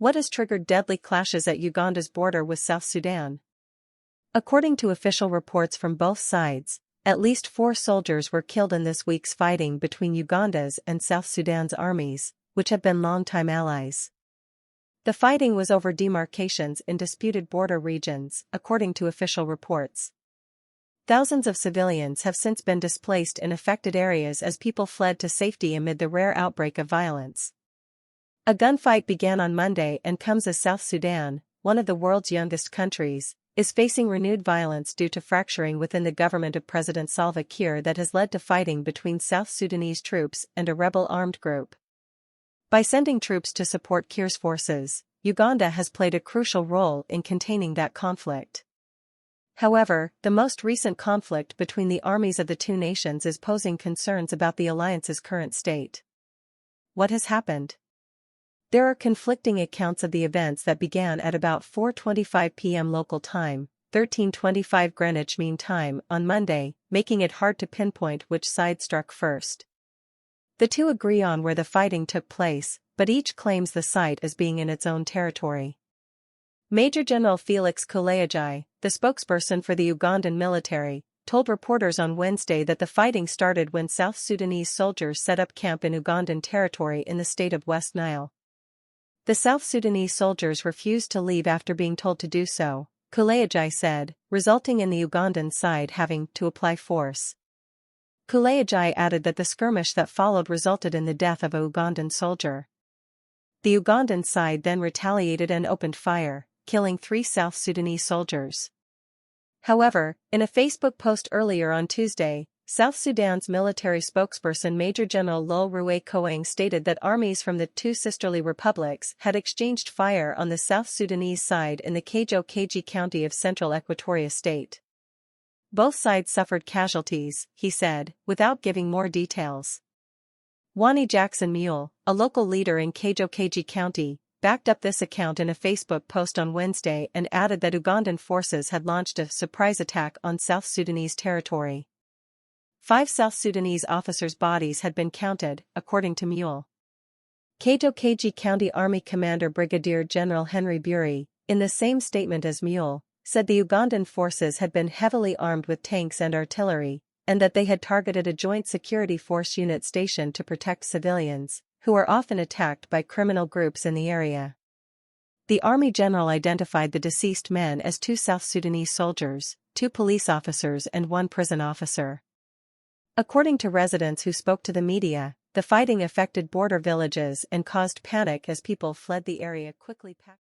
What has triggered deadly clashes at Uganda's border with South Sudan? According to official reports from both sides, at least 4 soldiers were killed in this week's fighting between Uganda's and South Sudan's armies, which have been longtime allies. The fighting was over demarcations in disputed border regions, according to official reports. Thousands of civilians have since been displaced in affected areas as people fled to safety amid the rare outbreak of violence. A gunfight began on Monday and comes as South Sudan, one of the world's youngest countries, is facing renewed violence due to fracturing within the government of President Salva Kiir that has led to fighting between South Sudanese troops and a rebel armed group. By sending troops to support Kiir's forces, Uganda has played a crucial role in containing that conflict. However, the most recent conflict between the armies of the two nations is posing concerns about the alliance's current state. What has happened? There are conflicting accounts of the events that began at about 4:25 p.m. local time, 13:25 Greenwich Mean Time on Monday, making it hard to pinpoint which side struck first. The two agree on where the fighting took place, but each claims the site as being in its own territory. Major General Felix Kulayajai, the spokesperson for the Ugandan military, told reporters on Wednesday that the fighting started when South Sudanese soldiers set up camp in Ugandan territory in the state of West Nile. The South Sudanese soldiers refused to leave after being told to do so, Kulayajai said, resulting in the Ugandan side having to apply force. Kulayajai added that the skirmish that followed resulted in the death of a Ugandan soldier. The Ugandan side then retaliated and opened fire, killing 3 South Sudanese soldiers. However, in a Facebook post earlier on Tuesday, South Sudan's military spokesperson Major General Lol Ruwe Koang stated that armies from the two sisterly republics had exchanged fire on the South Sudanese side in the Kajo-Kaji County of Central Equatoria State. Both sides suffered casualties, he said, without giving more details. Wani Jackson Mule, a local leader in Kajo-Kaji County, backed up this account in a Facebook post on Wednesday and added that Ugandan forces had launched a surprise attack on South Sudanese territory. 5 South Sudanese officers' bodies had been counted, according to Mule. Kajo-Kaji County Army Commander Brigadier General Henry Bury, in the same statement as Mule, said the Ugandan forces had been heavily armed with tanks and artillery, and that they had targeted a joint security force unit stationed to protect civilians, who are often attacked by criminal groups in the area. The Army General identified the deceased men as 2 South Sudanese soldiers, 2 police officers and 1 prison officer. According to residents who spoke to the media, the fighting affected border villages and caused panic as people fled the area quickly.